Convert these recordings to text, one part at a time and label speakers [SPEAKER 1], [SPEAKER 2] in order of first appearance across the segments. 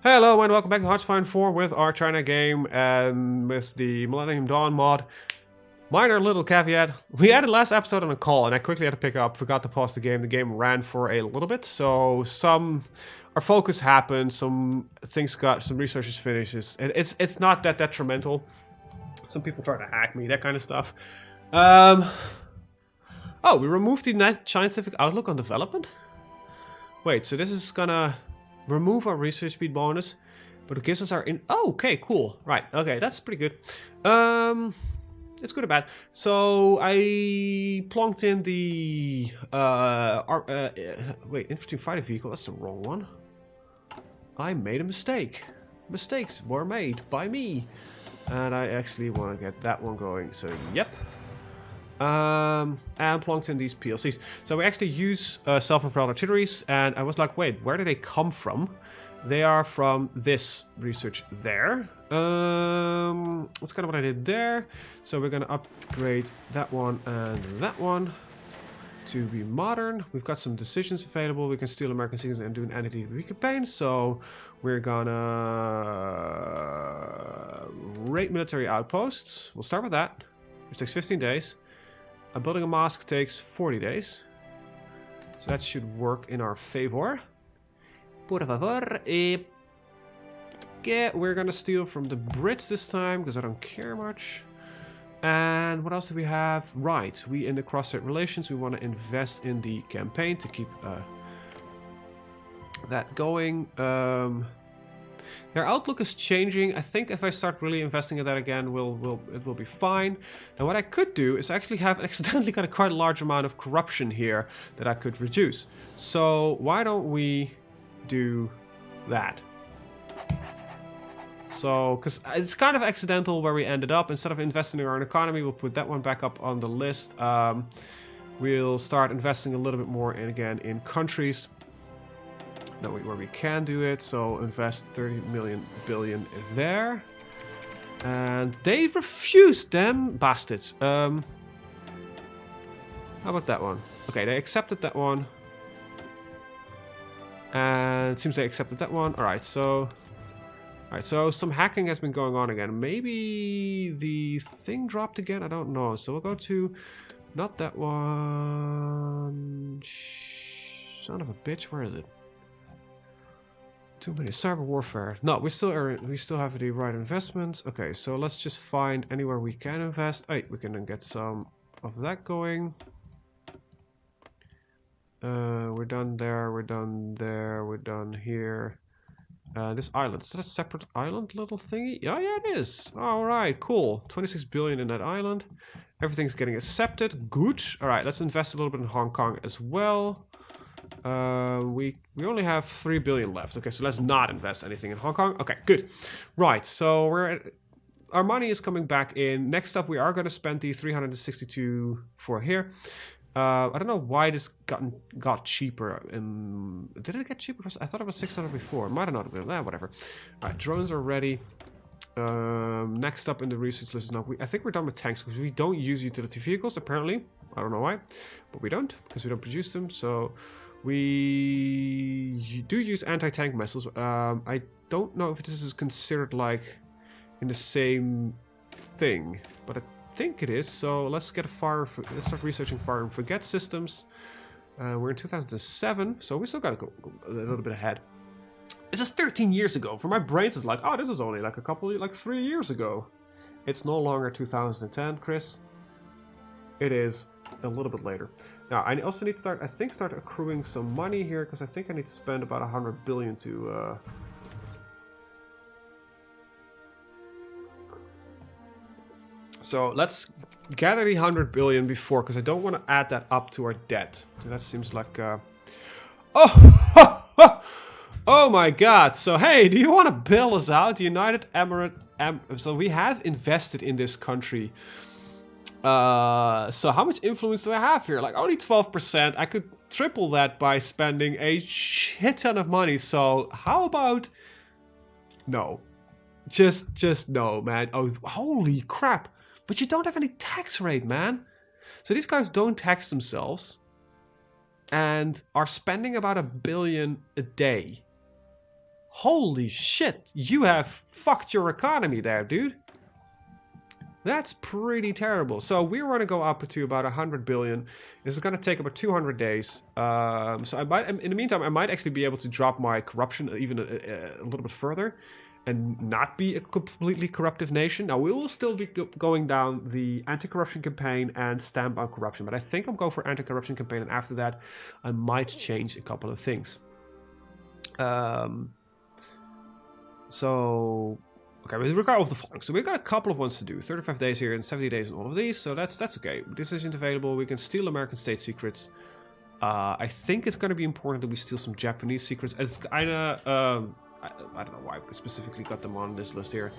[SPEAKER 1] Hello and welcome back to HoI4 with our China game and with the Millennium Dawn mod. Minor little caveat, we added last episode on a call and I quickly had to pick up, forgot to pause the game. The game ran for a little bit, so our focus happened, some researchers finishes. It's not that detrimental. Some people try to hack me, that kind of stuff. Oh, we removed the scientific outlook on development? Wait, so this is gonna remove our research speed bonus, but it gives us our oh, okay, cool. Right, okay, that's pretty good. It's good or bad. So I plonked in the wait, infantry fighting vehicle. That's the wrong one. I made a mistake. Mistakes were made by me, and I actually want to get that one going. So yep. And plonked in these PLCs. So we actually use self-propelled artilleries, and I was like, wait, where do they come from? They are from this research there. That's kind of what I did there. So we're gonna upgrade that one and that one to be modern. We've got some decisions available. We can steal American citizens and do an anti-DB campaign. So we're gonna raid military outposts. We'll start with that, which takes 15 days. Building a mosque takes 40 days. So that should work in our favor. Por favor. Yeah, we're gonna steal from the Brits this time, because I don't care much. And what else do we have? Right, we in the cross-strait relations, we want to invest in the campaign to keep that going. Their outlook is changing. I think if I start really investing in that again, it will be fine. Now what I could do is actually have accidentally got a quite large amount of corruption here that I could reduce. So why don't we do that? So, because it's kind of accidental where we ended up. Instead of investing in our own economy, we'll put that one back up on the list. We'll start investing a little bit more in countries where we can do it. So invest 30 billion there. And they refused, them bastards. How about that one? Okay, they accepted that one. And it seems they accepted that one. Alright, so some hacking has been going on again. Maybe the thing dropped again? I don't know. So we'll go to not that one. Son of a bitch, where is it? Too many. Cyber warfare. No, we still have the right investments. Okay, so let's just find anywhere we can invest. Hey, we can then get some of that going. We're done there, we're done there, we're done here. This island, is that a separate island little thingy? Yeah, it is. Alright, cool. 26 billion in that island. Everything's getting accepted. Good. Alright, let's invest a little bit in Hong Kong as well. We only have 3 billion left. Okay, so let's not invest anything in Hong Kong. Okay, good. Right, so our money is coming back in. Next up, we are going to spend the 362 for here. I don't know why this got cheaper. Did it get cheaper? I thought it was 600 before. Might have not been. Whatever. All right, drones are ready. Next up in the research list is now. I think we're done with tanks because we don't use utility vehicles apparently. I don't know why, but we don't because we don't produce them. So we do use anti-tank missiles. I don't know if this is considered like in the same thing, but I think it is. So let's get let's start researching fire and forget systems. We're in 2007, so we still gotta go a little bit ahead. This is 13 years ago. For my brains, it's like, oh, this is only like 3 years ago. It's no longer 2010, Chris. It is a little bit later. Now, I also need to start accruing some money here, because I think I need to spend about 100 billion to... So let's gather the 100 billion before, because I don't want to add that up to our debt. That seems like... Oh! Oh my god! So hey, do you want to bail us out? The United Emirates... So we have invested in this country. So how much influence do I have here? Like only 12%. I could triple that by spending a shit ton of money. So how about... No. Just no, man. Oh, holy crap. But you don't have any tax rate, man. So these guys don't tax themselves. And are spending about $1 billion a day. Holy shit, you have fucked your economy there, dude. That's pretty terrible. So we want to go up to about 100 billion. This is going to take about 200 days. So I might, in the meantime, I might actually be able to drop my corruption even a little bit further and not be a completely corruptive nation. Now, we will still be going down the anti-corruption campaign and stamp on corruption, but I think I'm going for anti-corruption campaign, and after that, I might change a couple of things. So... Okay, with regard of the following. So we've got a couple of ones to do. 35 days here and 70 days in all of these. So that's okay. Decisions available. We can steal American state secrets. I think it's going to be important that we steal some Japanese secrets. It's kind of... I don't know why we specifically got them on this list here.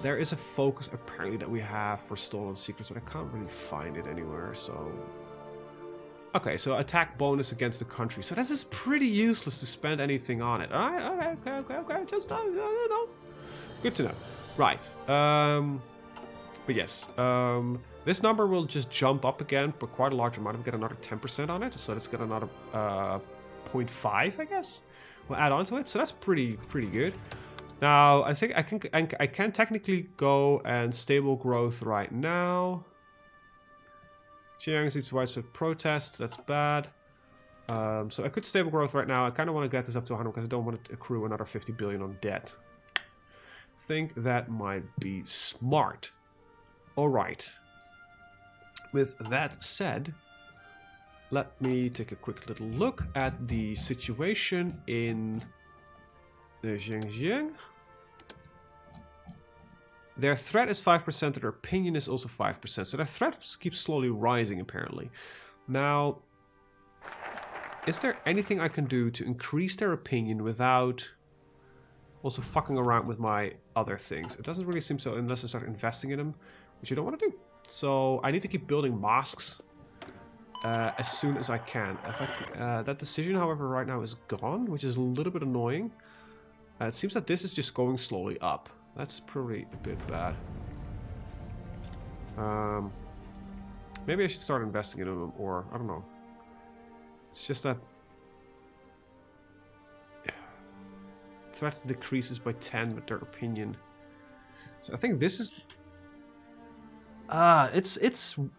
[SPEAKER 1] There is a focus apparently that we have for stolen secrets, but I can't really find it anywhere. So... Okay, so attack bonus against the country. So this is pretty useless to spend anything on it. Alright, okay. Just no. Good to know. Right. But yes. This number will just jump up again, but quite a large amount. We'll get another 10% on it. So let's get another 0.5, I guess. We'll add on to it. So that's pretty good. Now, I think I can technically go and stable growth right now. Xinjiang sees widespread protests. That's bad. So I could stable growth right now. I kind of want to get this up to 100 because I don't want to accrue another 50 billion on debt. Think that might be smart. Alright. With that said, let me take a quick little look at the situation in Xinjiang. Their threat is 5% and their opinion is also 5%. So their threat keeps slowly rising apparently. Now, is there anything I can do to increase their opinion without... also fucking around with my other things? It doesn't really seem so unless I start investing in them, which you don't want to do. So I need to keep building mosques as soon as I can. That decision, however, right now is gone, which is a little bit annoying. It seems that this is just going slowly up. That's probably a bit bad. Maybe I should start investing in them, or I don't know. It's just that threat decreases by 10 with their opinion. So I think this is...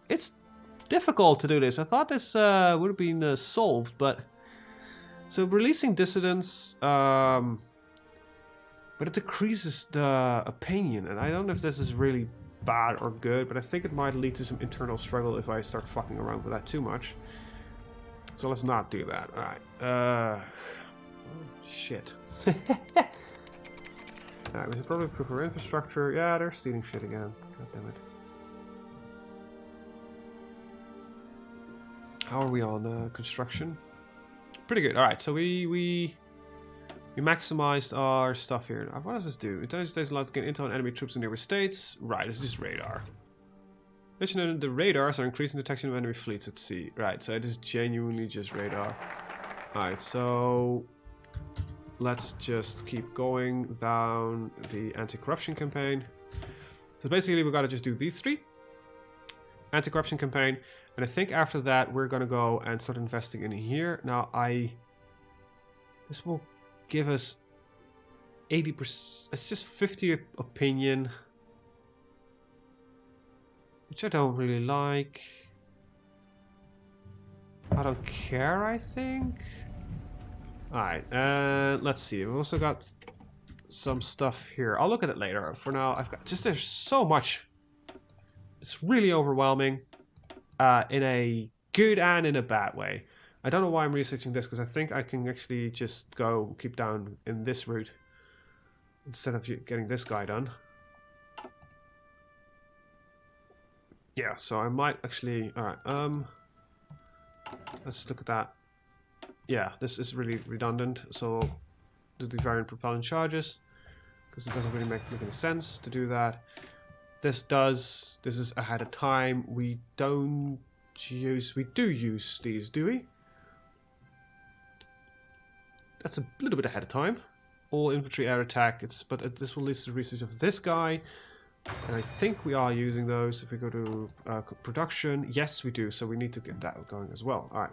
[SPEAKER 1] it's difficult to do this. I thought this would have been solved, but... So releasing dissidents... but it decreases the opinion, and I don't know if this is really bad or good, but I think it might lead to some internal struggle if I start fucking around with that too much. So let's not do that. Alright. Shit. Alright, we should probably improve our infrastructure. Yeah, they're stealing shit again. God damn it. How are we on construction? Pretty good. Alright, so we maximized our stuff here. What does this do? It tells us allowed to get intel on enemy troops in neighbor states. Right, it's just radar. Additionally, the radars are increasing detection of enemy fleets at sea. Right, so it is genuinely just radar. Alright, so let's just keep going down the anti-corruption campaign. So basically we've got to just do these three. Anti-corruption campaign. And I think after that we're going to go and start investing in here. Now this will give us 80%. It's just 50 opinion. Which I don't really like. I don't care, I think. Alright, let's see. We've also got some stuff here. I'll look at it later. For now, I've got just there's so much. It's really overwhelming. In a good and in a bad way. I don't know why I'm researching this, because I think I can actually just go keep down in this route instead of getting this guy done. Yeah, so I might actually... Alright, let's look at that. Yeah, this is really redundant, so do the variant propellant charges, because it doesn't really make any sense to do that. This is ahead of time. We do use these, do we? That's a little bit ahead of time. All infantry air attack, but this will lead to the research of this guy. And I think we are using those. If we go to production, yes we do, so we need to get that going as well. Alright.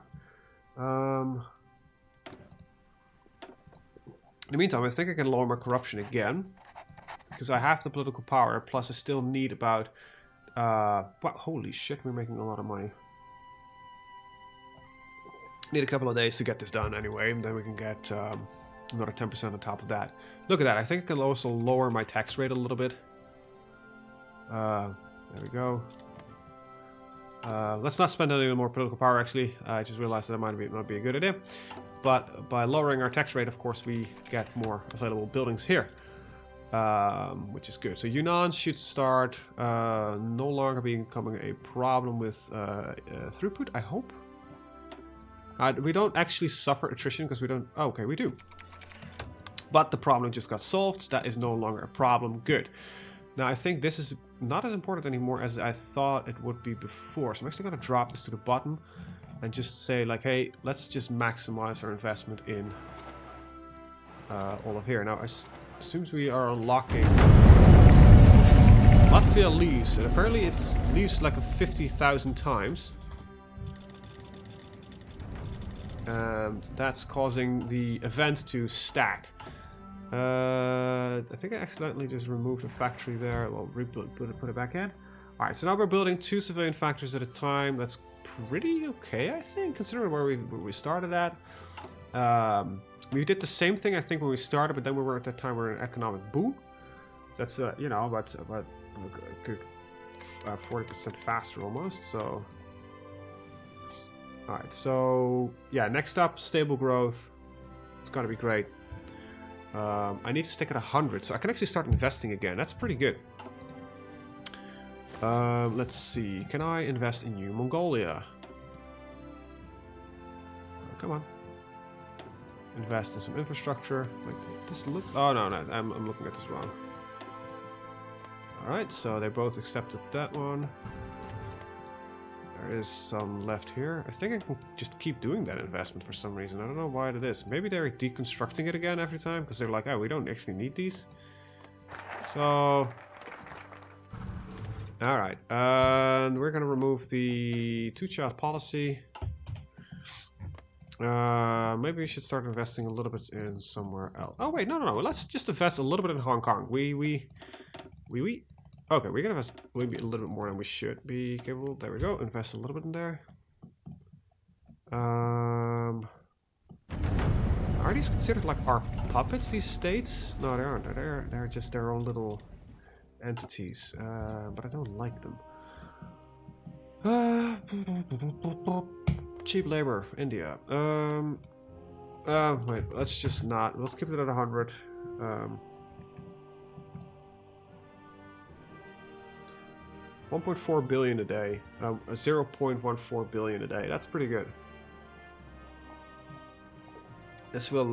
[SPEAKER 1] In the meantime, I think I can lower my corruption again. Because I have the political power, plus I still need about... wow, holy shit, we're making a lot of money. Need a couple of days to get this done anyway, and then we can get another 10% on top of that. Look at that, I think I can also lower my tax rate a little bit. There we go. Let's not spend any more political power, actually. I just realized that might not be a good idea. But by lowering our tax rate, of course, we get more available buildings here. Which is good. So Yunnan should start no longer becoming a problem with throughput, I hope. We don't actually suffer attrition because we don't... Oh, okay, we do. But the problem just got solved. That is no longer a problem. Good. Now, I think this is not as important anymore as I thought it would be before. So I'm actually going to drop this to the bottom and just say, like, hey, let's just maximize our investment in all of here. Now, as soon as we are unlocking Latvia leaves, and apparently it leaves like 50,000 times. And that's causing the event to stack. I think I accidentally just removed a factory there. Well, put it back in. Alright, so now we're building 2 civilian factories at a time. That's pretty okay, I think, considering where we started at. We did the same thing, I think, when we started, but then we were at that time we were in an economic boom. So that's, you know, about a good 40% faster almost, so... Alright, so... Yeah, next up, stable growth. It's gonna be great. I need to stick at 100, so I can actually start investing again. That's pretty good. Let's see. Can I invest in New Mongolia? Oh, come on. Invest in some infrastructure. Like this look. Oh no, I'm looking at this wrong. All right, so they both accepted that one. There is some left here. I think I can just keep doing that investment for some reason. I don't know why it is. Maybe they're deconstructing it again every time because they're like, oh, we don't actually need these. So, all right, and we're gonna remove the 2-child policy. Maybe we should start investing a little bit in somewhere else. Oh wait, no. Let's just invest a little bit in Hong Kong. Okay, we're gonna invest maybe a little bit more than we should be capable. There we go. Invest a little bit in there. Are these considered like our puppets? These states? No, they aren't. They're just their own little entities. But I don't like them. Cheap labor, India. Wait, let's just not. Let's keep it at 100. 1.4 billion a day. 0.14 billion a day. That's pretty good. This will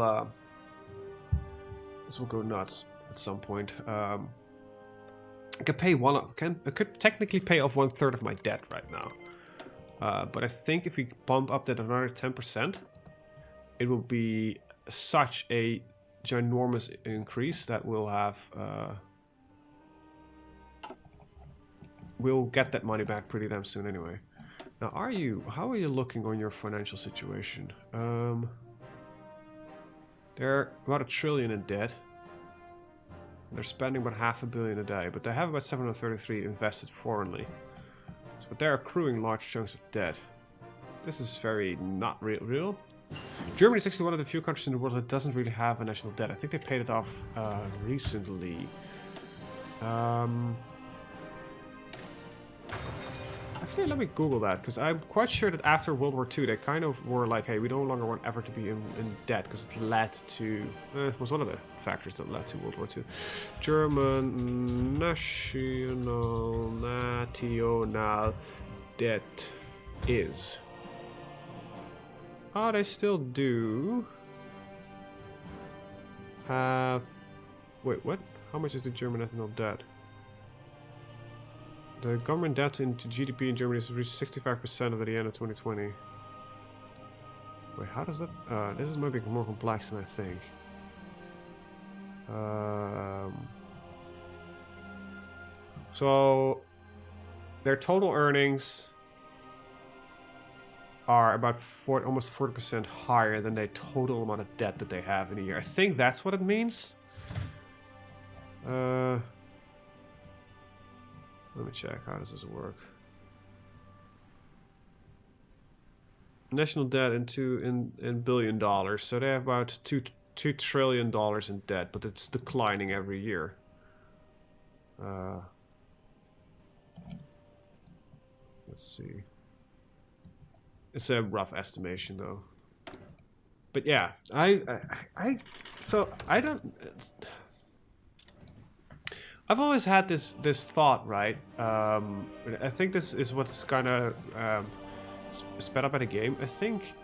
[SPEAKER 1] go nuts at some point. I could pay I could technically pay off 1/3 of my debt right now. But I think if we bump up that another 10%, it will be such a ginormous increase that we'll have... we'll get that money back pretty damn soon anyway. Now, how are you looking on your financial situation? They're about $1 trillion in debt. They're spending about $500 million a day, but they have about 733 invested foreignly. But they're accruing large chunks of debt. This is very not real. Germany is actually one of the few countries in the world that doesn't really have a national debt. I think they paid it off recently. Actually, let me Google that, because I'm quite sure that after World War II, they kind of were like, hey, we no longer want ever to be in debt, because it led to... it was one of the factors that led to World War II. German national debt is... Oh, they still do have... Wait, what? How much is the German national debt? The government debt into GDP in Germany has reached 65% at the end of 2020. Wait, how does that... this is maybe more complex than I think. So... Their total earnings... are about almost 40% higher than the total amount of debt that they have in a year. I think that's what it means. Let me check. How does this work? National debt in billion dollars. So they have about $2 trillion in debt, but it's declining every year. Let's see. It's a rough estimation, though. But yeah, so I don't. I've always had this thought, right? I think this is what's kind of sped up by the game. I think,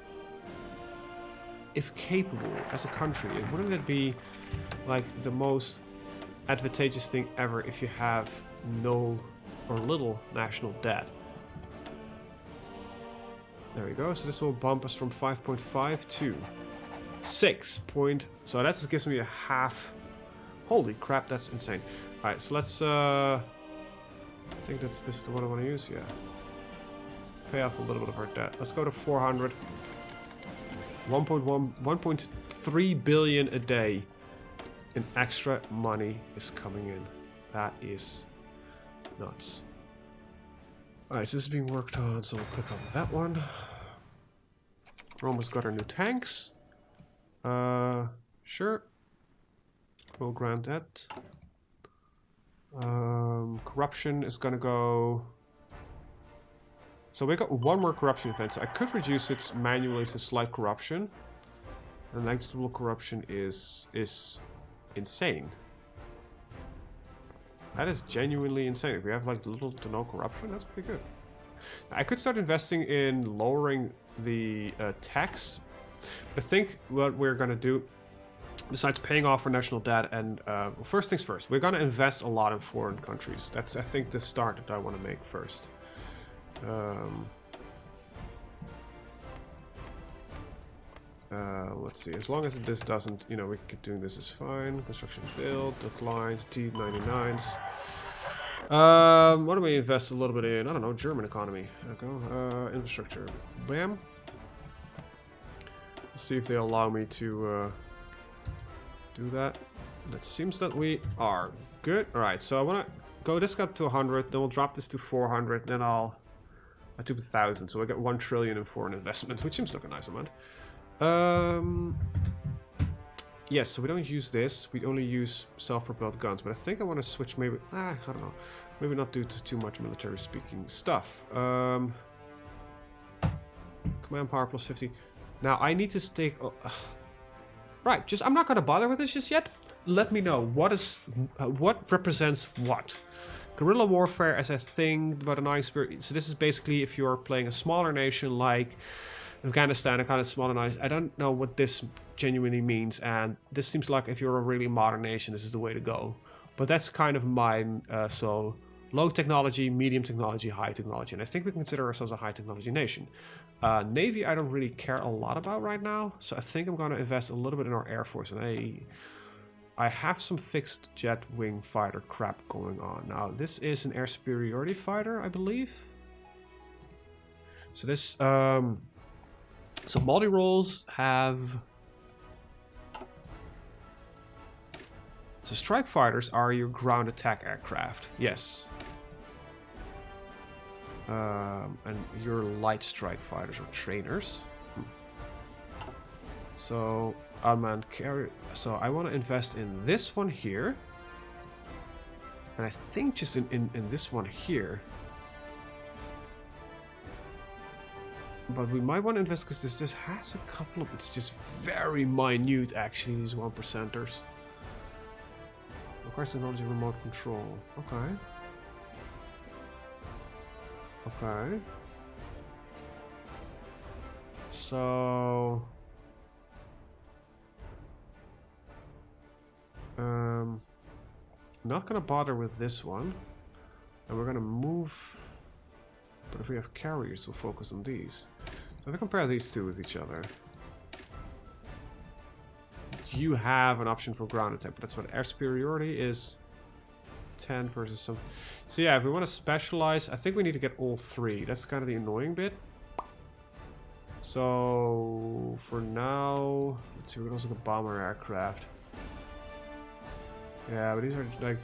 [SPEAKER 1] if capable as a country, wouldn't it be like the most advantageous thing ever if you have no or little national debt? There we go. So this will bump us from 5.5 to 6 point. So that just gives me a half. Holy crap, that's insane. Alright, so let's I think this is what I want to use, yeah. Pay off a little bit of our debt. Let's go to 400. 1.3 billion a day in extra money is coming in. That is nuts. Alright, so this is being worked on, so we'll pick up that one. We're almost got our new tanks. Sure. We'll grant that. Corruption is gonna go... So we got one more corruption event, so I could reduce it manually to slight corruption. And negligible corruption is insane. That is genuinely insane. If we have like little to no corruption, that's pretty good. Now, I could start investing in lowering the tax. I think what we're gonna do, besides paying off our national debt, and first things first, we're gonna invest a lot in foreign countries. That's, I think, the start that I want to make first. Let's see, as long as this doesn't, you know, we keep doing this is fine. Construction failed, declines, T99s. Why don't we invest a little bit in, I don't know, German economy. There we go. Infrastructure. Bam. Let's see if they allow me to do that. And it seems that we are good. Alright, so I want to go this up to 100, then we'll drop this to 400, then I'll do 1,000. So I get 1 trillion in foreign investment, which seems like a nice amount. Yes, so we don't use this. We only use self-propelled guns. But I think I want to switch maybe... I don't know. Maybe not do too much military speaking stuff. Command power plus 50. Now, I need to stake... right, just I'm not going to bother with this just yet. Let me know. What represents what? Guerrilla warfare as a thing, but an experience. So this is basically if you're playing a smaller nation like Afghanistan, a kind of smaller nation. I don't know what this genuinely means, and this seems like if you're a really modern nation, this is the way to go. But that's kind of mine. So low technology, medium technology, high technology, and I think we consider ourselves a high technology nation. Navy, I don't really care a lot about right now, so I think I'm going to invest a little bit in our Air Force, and I have some fixed jet wing fighter crap going on. Now, this is an air superiority fighter, I believe. So this, so multi-roles have... So strike fighters are your ground attack aircraft, yes. And your light strike fighters or trainers. So unmanned carrier. So I want to invest in this one here, and I think just in this one here. But we might want to invest because this just has a couple of. It's just very minute, actually. These 1%ers. Requires technology remote control. Okay. Okay. So. Not gonna bother with this one, and we're gonna move. But if we have carriers, we'll focus on these. So if I compare these two with each other, you have an option for ground attack, but that's what air superiority is. 10 versus something. So yeah, if we want to specialize, I think we need to get all three. That's kind of the annoying bit. So for now, let's see. We can also get bomber aircraft. Yeah, but these are like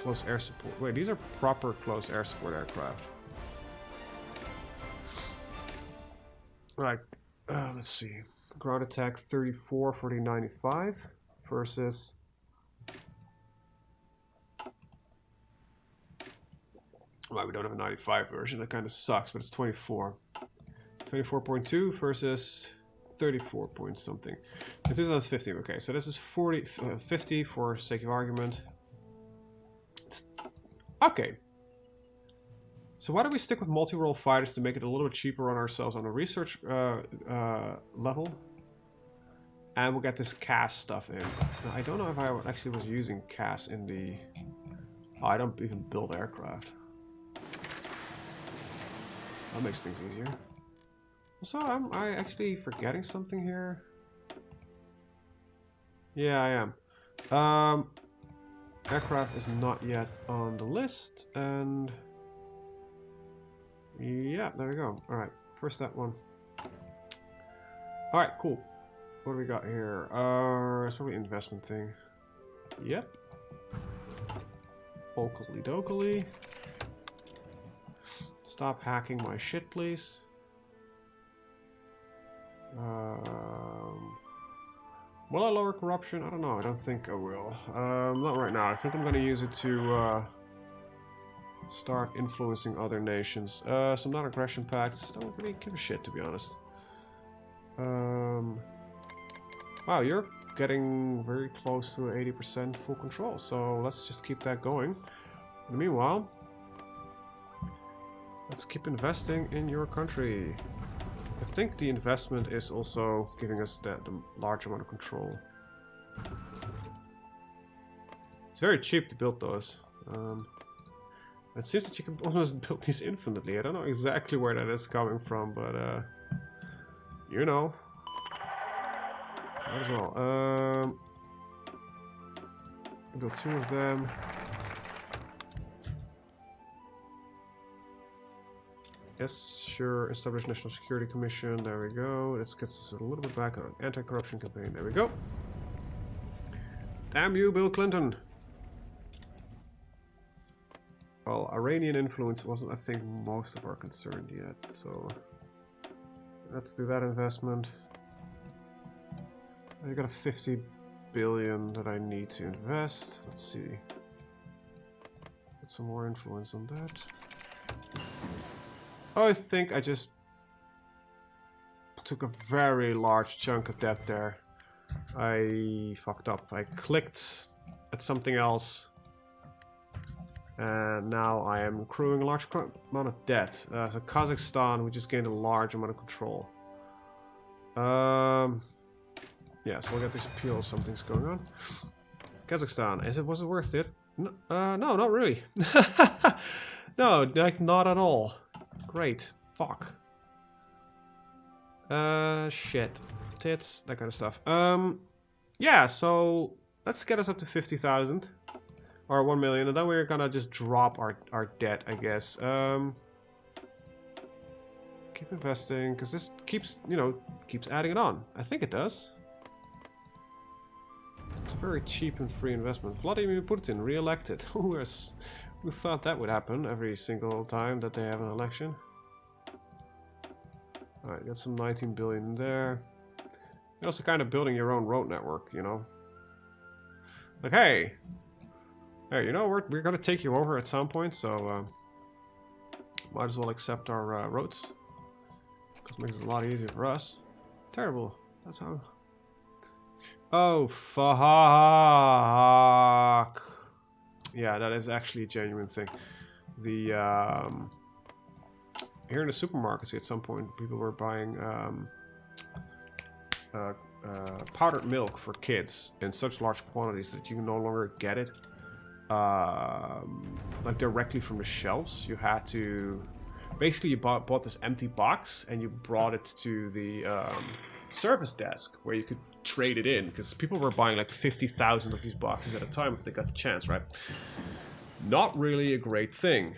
[SPEAKER 1] close air support. Wait, these are proper close air support aircraft. Like, let's see. Ground attack 34 for the 95 versus. Well, we don't have a 95 version. That kind of sucks, but it's 24. 24.2 versus 34 point something. In 2015, okay, so this is 50 for sake of argument. Okay. So why don't we stick with multi-role fighters to make it a little bit cheaper on ourselves on a research level. And we'll get this CAS stuff in. Now, I don't know if I actually was using CAS in the... Oh, I don't even build aircraft. That makes things easier. So am I actually forgetting something here? Yeah, I am. Aircraft is not yet on the list, and yeah, there we go. All right, first that one. All right, cool. What do we got here? It's probably an investment thing. Yep. Okily dokily. Stop hacking my shit, please. Will I lower corruption? I don't know. I don't think I will. Not right now. I think I'm going to use it to start influencing other nations. Some non-aggression pacts. Don't really give a shit, to be honest. Wow, you're getting very close to 80% full control. So let's just keep that going. In the meanwhile, let's keep investing in your country. I think the investment is also giving us the large amount of control. It's very cheap to build those. It seems that you can almost build these infinitely. I don't know exactly where that is coming from, but you know. Might as well. Build 2 of them. Yes, sure. Establish National Security Commission. There we go. This gets us a little bit back on an anti-corruption campaign. There we go. Damn you, Bill Clinton. Well, Iranian influence wasn't, I think, most of our concern yet. So let's do that investment. I got a 50 billion that I need to invest. Let's see. Get some more influence on that. I think I just took a very large chunk of that there. I fucked up. I clicked at something else. And now I am accruing a large amount of debt. So Kazakhstan, we just gained a large amount of control. Yeah, so we'll get this appeal. Something's going on. Kazakhstan, was it worth it? No, no, not really. No, like not at all. Great. Fuck. Shit. Tits, that kind of stuff. Yeah, so let's get us up to 50,000. Or 1 million, and then we're gonna just drop our debt, I guess. Keep investing, because this keeps, you know, keeps adding it on. I think it does. It's a very cheap and free investment. Vladimir Putin re-elected. Who thought that would happen every single time that they have an election? Alright, got some 19 billion in there. You're also kind of building your own road network, you know? Like, hey, you know, we're gonna take you over at some point, so might as well accept our roads. Because it makes it a lot easier for us. Terrible. That's how... Oh, fuck. Yeah, that is actually a genuine thing. The here in the supermarkets at some point, people were buying powdered milk for kids in such large quantities that you can no longer get it like directly from the shelves. You had to basically you bought this empty box and you brought it to the service desk where you could trade it in, because people were buying like 50,000 of these boxes at a time if they got the chance, right? Not really a great thing.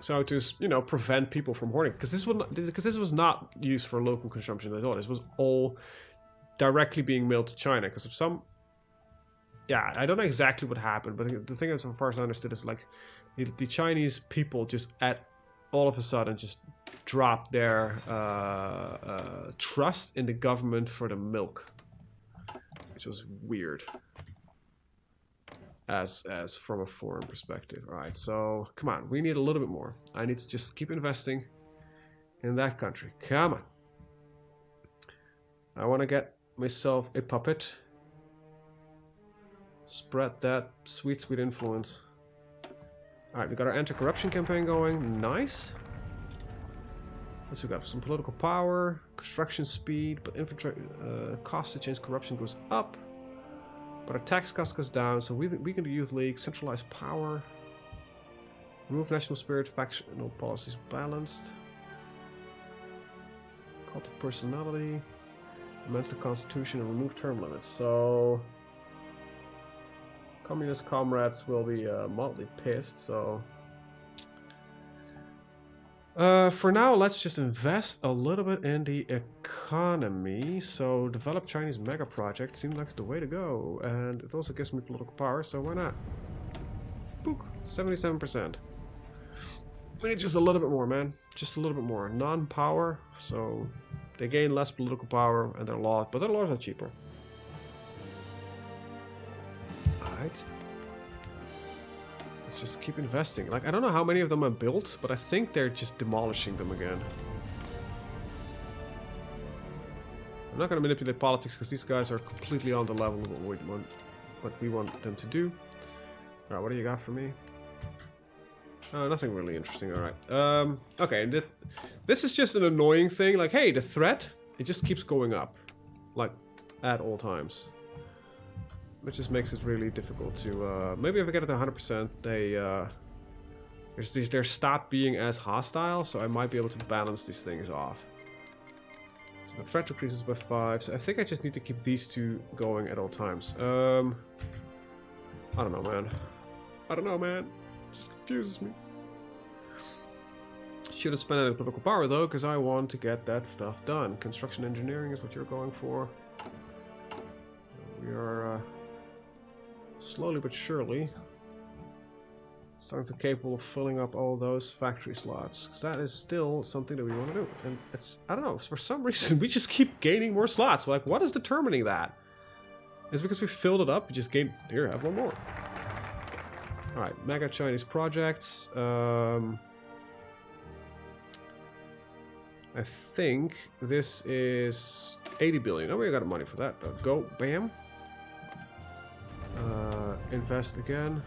[SPEAKER 1] So to, you know, prevent people from hoarding, because this was not used for local consumption at all. This was all directly being mailed to China. Because of some, yeah, I don't know exactly what happened, but the thing as far as I understood is like the Chinese people just all of a sudden just dropped their trust in the government for the milk, which was weird. As from a foreign perspective. Alright, so come on, we need a little bit more. I need to just keep investing in that country. Come on. I want to get myself a puppet. Spread that sweet, sweet influence. Alright, we got our anti-corruption campaign going. Nice. Let's we got some political power, construction speed, but infantry cost to change corruption goes up. But our tax cost goes down, so we can do youth league, centralized power, remove national spirit, factional policies balanced, cult of personality, amends the constitution, and remove term limits. So communist comrades will be mildly pissed. So for now, let's just invest a little bit in the economy. So develop Chinese mega project seems like the way to go, and it also gives me political power, so why not? Book, 77%. We need just a little bit more, man. Just a little bit more. Non-power, so they gain less political power, and their laws, but their laws are cheaper. Alright. Let's just keep investing. Like, I don't know how many of them are built, but I think they're just demolishing them again. I'm not going to manipulate politics because these guys are completely on the level of what we want them to do. Alright, what do you got for me? Nothing really interesting. Alright. Okay, this is just an annoying thing. Like, hey, the threat, it just keeps going up. Like, at all times. Which just makes it really difficult to, maybe if I get it to 100%, they stop being as hostile, so I might be able to balance these things off. So the threat decreases by 5, so I think I just need to keep these two going at all times. I don't know, man. I don't know, man. It just confuses me. Shouldn't spend any political power, though, because I want to get that stuff done. Construction engineering is what you're going for. We are, slowly but surely starting to capable of filling up all those factory slots, because that is still something that we want to do. And it's, I don't know, for some reason we just keep gaining more slots. Like, what is determining that? Is it because we filled it up? We just gained, here, have one more. Alright, mega Chinese projects. I think this is 80 billion. Oh, we got money for that. Go, bam. Invest again.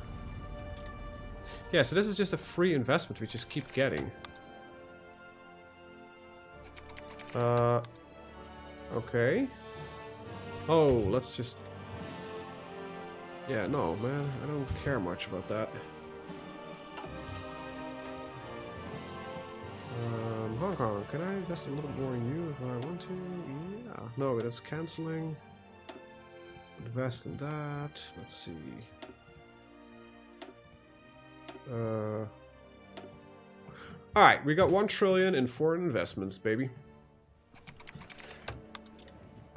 [SPEAKER 1] Yeah, so this is just a free investment we just keep getting. Okay. Oh, let's just... Yeah, no, man. I don't care much about that. Hong Kong, can I invest a little bit more in you if I want to? Yeah. No, that's cancelling. Invest in that. Let's see. Alright, we got 1 trillion in foreign investments, baby.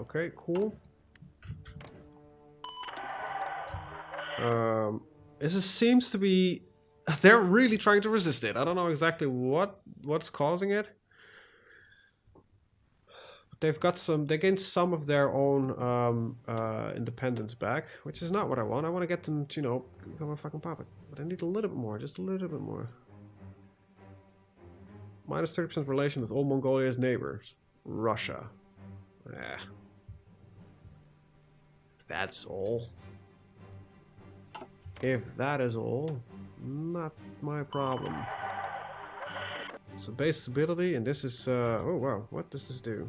[SPEAKER 1] Okay, cool. This seems to be... They're really trying to resist it. I don't know exactly what's causing it. But they've got some... They gained some of their own independence back, which is not what I want. I want to get them to, you know, become a fucking puppet. But I need a little bit more, just a little bit more. Minus 30% relation with all Mongolia's neighbors. Russia. If that's all. If that is all, not my problem. So base stability, and this is, oh wow, what does this do?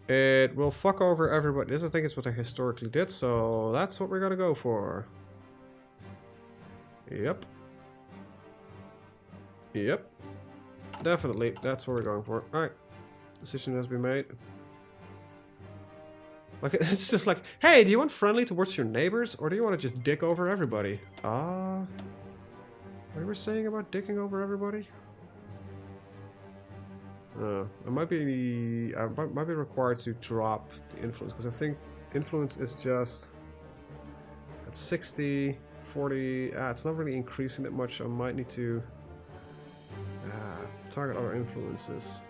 [SPEAKER 1] It will fuck over everybody. This I think is what I historically did, so that's what we're gonna go for. Yep. Yep. Definitely, that's what we're going for. Alright. Decision has been made. Like, it's just like, hey, do you want friendly towards your neighbors, or do you want to just dick over everybody? Ah. What were you saying about dicking over everybody? I might be required to drop the influence, because I think influence is just at 60, 40. It's not really increasing that much. So I might need to target other influences.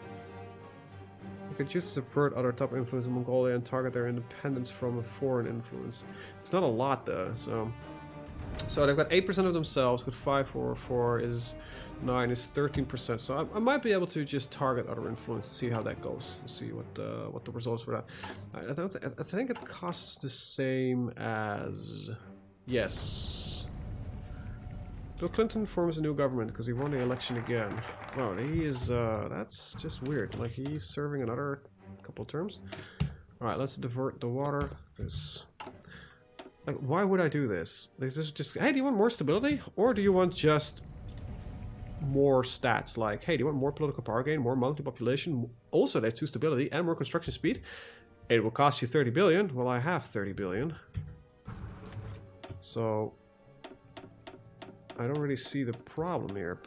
[SPEAKER 1] You could choose to subvert other top influence in Mongolia and target their independence from a foreign influence. It's not a lot though, so. So they've got 8% of themselves, got 5, 4, 4 is 9, is 13%. So I might be able to just target other influence and see how that goes. See what the results for that. I think it costs the same as... Yes. Bill Clinton forms a new government because he won the election again. Wow, he is... that's just weird. Like, he's serving another couple terms. Alright, let's divert the water. Because... Like, why would I do this? Is this just, hey, do you want more stability? Or do you want just more stats? Like, hey, do you want more political power gain, more monthly population, also that 2 stability, and more construction speed? It will cost you 30 billion. Well, I have 30 billion. So, I don't really see the problem here.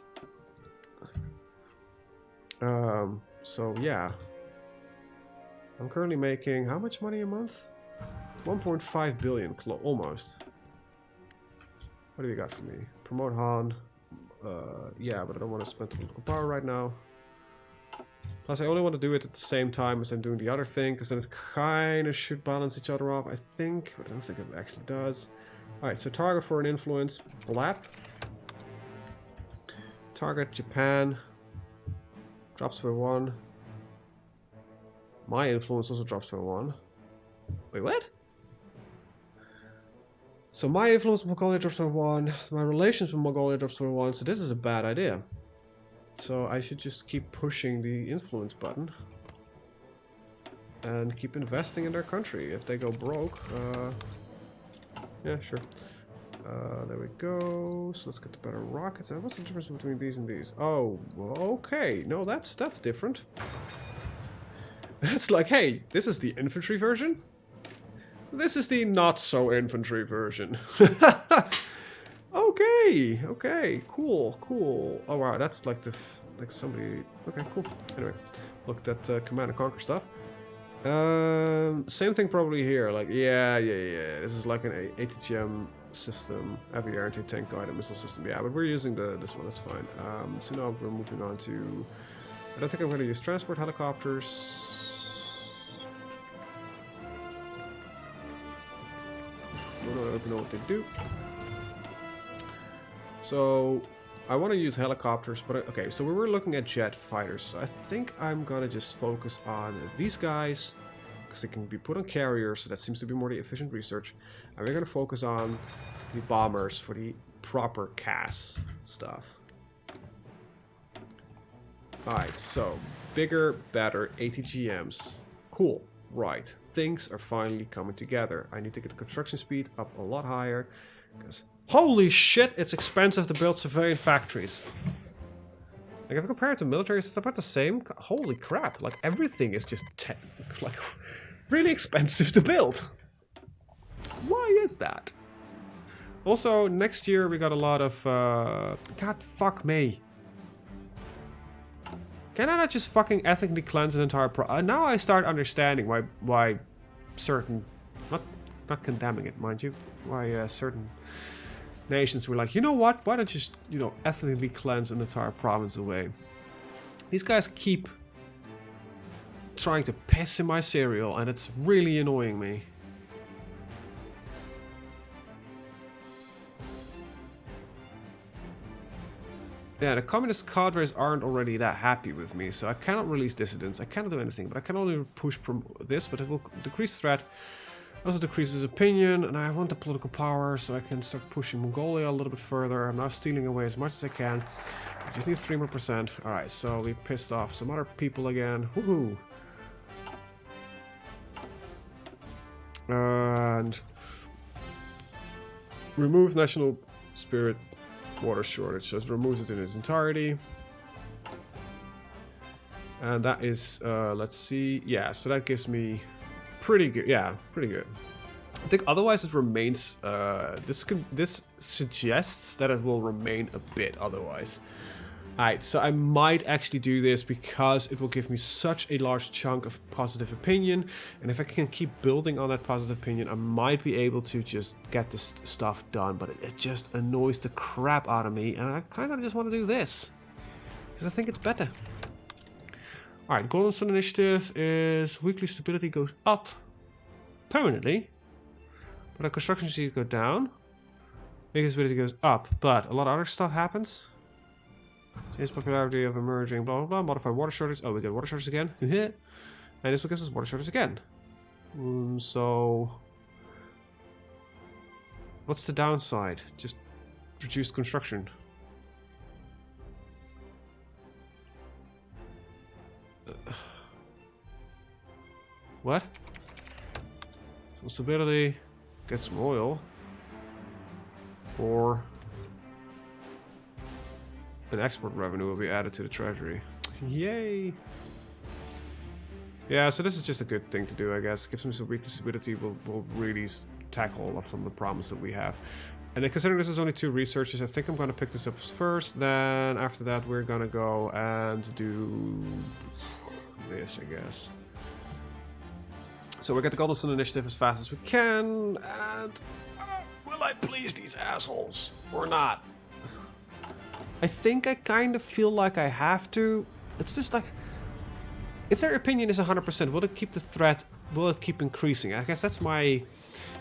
[SPEAKER 1] So, yeah. I'm currently making, how much money a month? 1.5 billion, almost. What do you got for me? Promote Han. Yeah, but I don't want to spend political power right now. Plus, I only want to do it at the same time as I'm doing the other thing, because then it kind of should balance each other off, I think. But I don't think it actually does. Alright, so target for an influence. Blap. Target Japan. Drops by 1. My influence also drops by 1. Wait, what? So my influence with Mongolia drops by 1, my relations with Mongolia drops by 1, so this is a bad idea. So I should just keep pushing the influence button. And keep investing in their country. If they go broke, yeah, sure. There we go. So let's get the better rockets. And what's the difference between these and these? Oh, okay. No, that's different. That's like, hey, this is the infantry version. This is the not-so-infantry version. Okay, cool. Oh wow, that's like like somebody... Okay, cool. Anyway, looked at Command and Conquer stuff. Same thing probably here. Like, yeah. This is like an ATGM system, heavy air anti-tank guided missile system. Yeah, but we're using this one. That's fine. So now we're moving on to... I don't think I'm going to use transport helicopters. I don't even know what they do. So I want to use helicopters, but okay, so we were looking at jet fighters. So I think I'm gonna just focus on these guys because they can be put on carriers, so that seems to be more the efficient research. And we're gonna focus on the bombers for the proper CAS stuff. Alright, so bigger, better ATGMs. Cool. Right, things are finally coming together. I need to get the construction speed up a lot higher, because holy shit, it's expensive to build civilian factories. Like, if I compare it to military, it's about the same. Holy crap, like everything is just like really expensive to build. Why is that? Also, next year we got a lot of God fuck me. Can I not just fucking ethnically cleanse an entire now I start understanding why certain... Not condemning it, mind you. Why certain nations were like, you know what? Why don't you just, you know, ethnically cleanse an entire province away? These guys keep trying to piss in my cereal, and it's really annoying me. Yeah, the communist cadres aren't already that happy with me, so I cannot release dissidents, I cannot do anything, but I can only push this, but it will decrease threat, also decreases opinion, and I want the political power, so I can start pushing Mongolia a little bit further. I'm now stealing away as much as I can. I just need 3 more %. Alright, so we pissed off some other people again. Woohoo! And... remove national spirit water shortage, so it removes it in its entirety. And that is, let's see, yeah, so that gives me pretty good, yeah, pretty good. I think otherwise it remains, this suggests that it will remain a bit otherwise. Alright, so I might actually do this because it will give me such a large chunk of positive opinion, and if I can keep building on that positive opinion, I might be able to just get this stuff done, but it just annoys the crap out of me, and I kind of just want to do this, because I think it's better. Alright, Golden Sun Initiative is weekly stability goes up permanently. But our construction speed go down. Vehicle stability goes up, but a lot of other stuff happens. Change popularity of emerging, blah blah blah. Modify water shortage. Oh, we get water shortage again. And this one gives us water shortage again. So, what's the downside? Just reduced construction. What? Some stability. Get some oil, or an export revenue will be added to the treasury. Yay! Yeah, so this is just a good thing to do, I guess. Gives them some weekly stability. We'll really tackle some of the problems that we have. And then considering this is only 2 researches, I think I'm going to pick this up first. Then after that, we're going to go and do this, I guess. So we'll get the Golden Sun Initiative as fast as we can, and will I please these assholes or not? I think I kind of feel like I have to. It's just like, if their opinion is 100%, will it keep the threat? Will it keep increasing? I guess that's my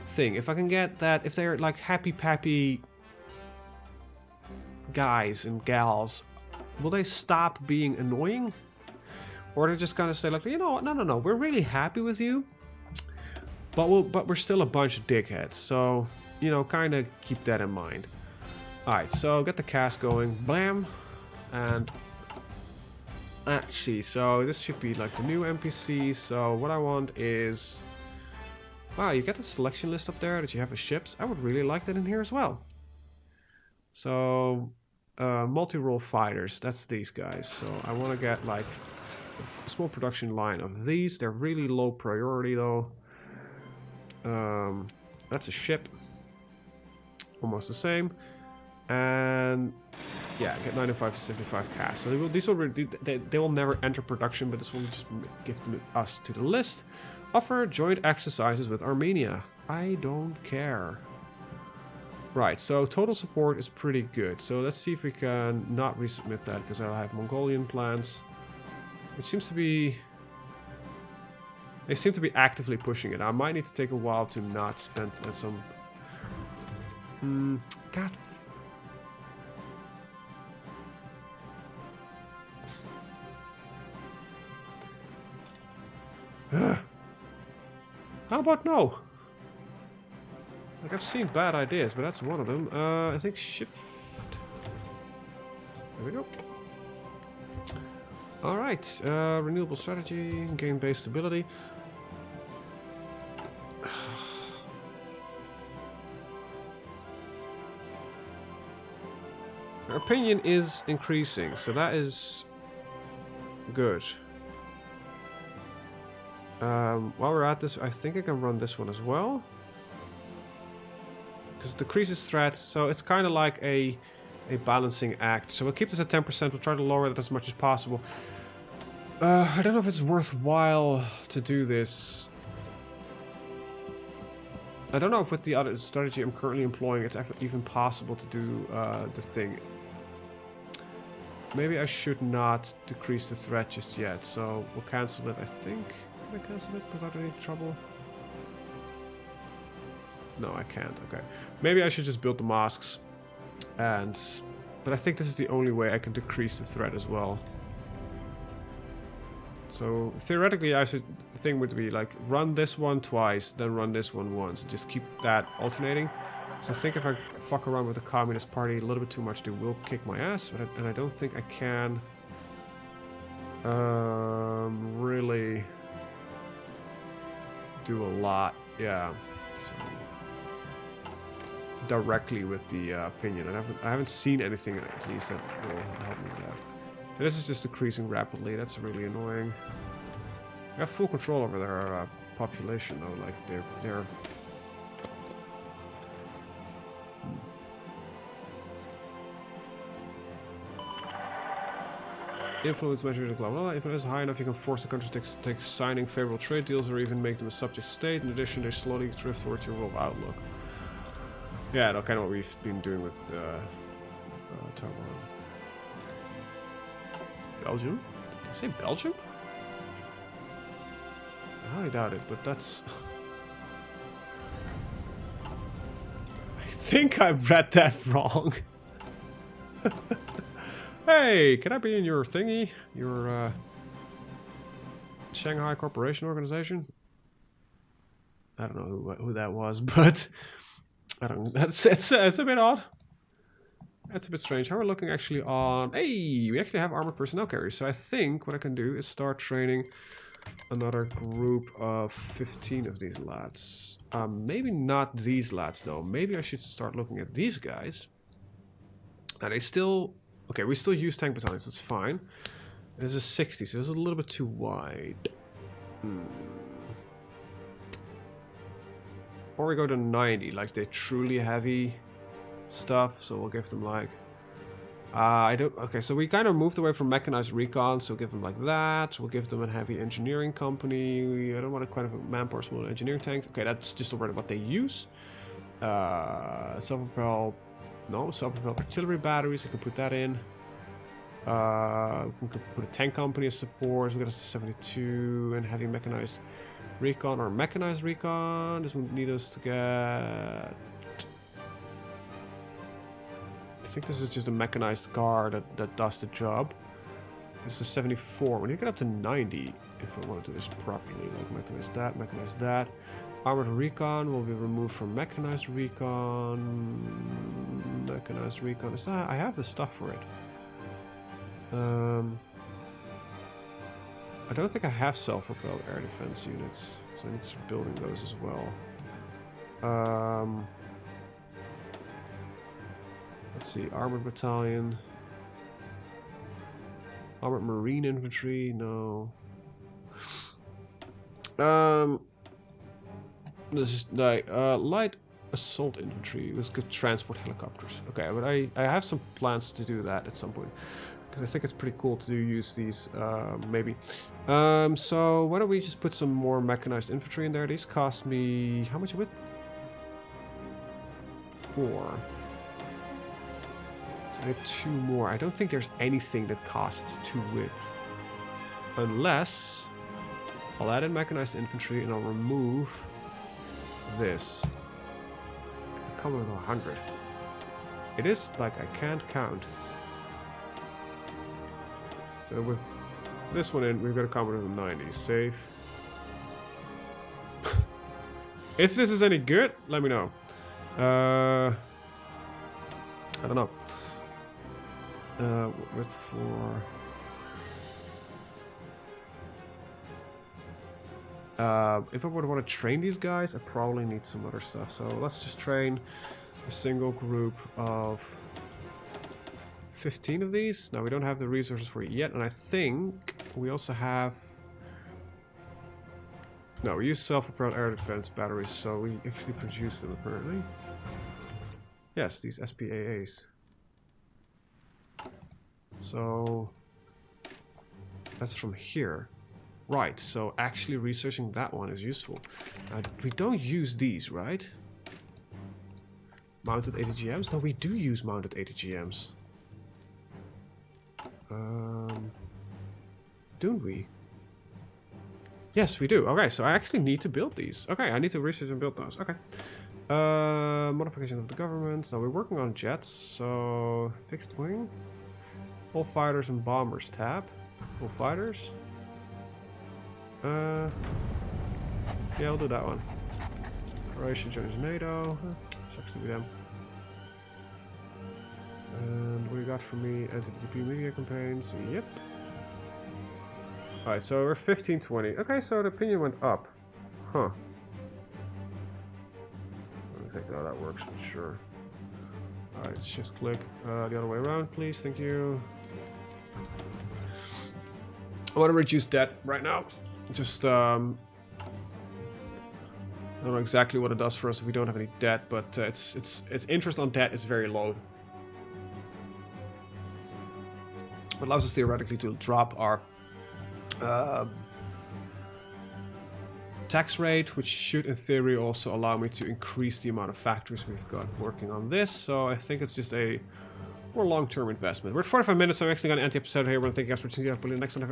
[SPEAKER 1] thing. If I can get that, if they're like happy-pappy guys and gals, will they stop being annoying? Or they're just gonna say like, you know what? No, we're really happy with you. But we're still a bunch of dickheads, so, you know, kind of keep that in mind. Alright, so get the cast going. Blam! And let's see, so this should be like the new NPC. So what I want is... Wow, you get the selection list up there that you have the ships. I would really like that in here as well. So, multi-role fighters, that's these guys. So I want to get like a small production line of these. They're really low priority though. That's a ship. Almost the same. And yeah, get 95 to 75 cast. So they will never enter production, but this will just give us to the list. Offer joint exercises with Armenia. I don't care. Right, so total support is pretty good. So let's see if we can not resubmit that, because I'll have Mongolian plans. Which seems to be... They seem to be actively pushing it. I might need to take a while to not spend some... God. How about no? Like, I've seen bad ideas, but that's one of them. I think shift... There we go. Alright, renewable strategy, game-based stability. Our opinion is increasing, so that is good. While we're at this, I think I can run this one as well. Because it decreases threat, so it's kind of like a balancing act. So we'll keep this at 10%, we'll try to lower it as much as possible. I don't know if it's worthwhile to do this. I don't know if with the other strategy I'm currently employing, it's actually even possible to do the thing. Maybe I should not decrease the threat just yet, so we'll cancel it, I think. Can I cancel it without any trouble? No, I can't, okay. Maybe I should just build the mosques. But I think this is the only way I can decrease the threat as well. So theoretically, the thing would be like run this one twice, then run this one once, and just keep that alternating. So I think if I fuck around with the Communist Party a little bit too much, they will kick my ass, and I don't think I can really do a lot. Yeah. So directly with the opinion. I haven't seen anything at least that will help me with that. So this is just decreasing rapidly. That's really annoying. I have full control over their population though. Like they're Influence measures, blah blah blah. If it is high enough, you can force the country to take signing favorable trade deals or even make them a subject state. In addition, they slowly drift towards your world outlook. Yeah, that's kind of what we've been doing with Taiwan. Belgium? Did I say Belgium? I highly doubt it, but that's... I think I read that wrong. Hey, can I be in your thingy? Your Shanghai Corporation Organization? I don't know who that was, but I don't. It's a bit odd. That's a bit strange. How we're looking actually on... Hey, we actually have armored personnel carriers. So I think what I can do is start training another group of 15 of these lads. Maybe not these lads though. Maybe I should start looking at these guys. Now they still... Okay, we still use tank battalions. That's fine. This is 60, so this is a little bit too wide. Or we go to 90, like the truly heavy stuff. So we'll give them like... Okay, so we kind of moved away from mechanized recon, so we'll give them like that. We'll give them a heavy engineering company. I don't want a kind of a manpower small engineering tank. Okay, that's just already what they use. Self-propelled... No, self-propelled artillery batteries. We can put that in. We can put a tank company as support. We got a 72 and heavy mechanized recon or mechanized recon. This would need us to get... I think this is just a mechanized car that does the job. This is 74. We need to get up to 90 if we want to do this properly. Like mechanize that. Armored recon will be removed from mechanized recon. Mechanized recon. I have the stuff for it. I don't think I have self-propelled air defense units, so I need to start building those as well. Let's see, armored battalion. Armored marine infantry, no. This is like light assault infantry. This could transport helicopters. Okay, but I have some plans to do that at some point because I think it's pretty cool to use these. Maybe. So why don't we just put some more mechanized infantry in there? These cost me how much width? 4. So I need 2 more. I don't think there's anything that costs 2 width, unless I'll add in mechanized infantry and I'll remove this. It's a combo with 100. It is like I can't count. So with this one in, we've got a combo with 90. Save. If this is any good, let me know. I don't know. Width for... if I would want to train these guys, I probably need some other stuff. So let's just train a single group of 15 of these. Now we don't have the resources for it yet, and I think we also have... No, we use self-propelled air defense batteries, so we actually produce them apparently. Yes, these SPAAs. So that's from here. Right, so actually researching that one is useful. We don't use these, right? Mounted ATGMs? No, we do use mounted ATGMs. Don't we? Yes, we do. Okay, so I actually need to build these. Okay, I need to research and build those. Okay. Modification of the government. Now we're working on jets, so fixed wing. All fighters and bombers tab. All fighters. Yeah, we'll do that one. Croatia joins NATO. Sucks to be them. And what do you got for me? Anti-DP media campaigns. Yep. Alright, so we're 1520. Okay, so the opinion went up. Huh. I don't think that works, but sure. Alright, let's just click the other way around, please. Thank you. I want to reduce debt right now. Just, I don't know exactly what it does for us if we don't have any debt, but its interest on debt is very low. It allows us theoretically to drop our tax rate, which should in theory also allow me to increase the amount of factories we've got working on this. So I think it's just a more long-term investment. We're at 45 minutes, so I'm actually going to end the episode here. I want to thank you guys for tuning in. I'll put you in the next one.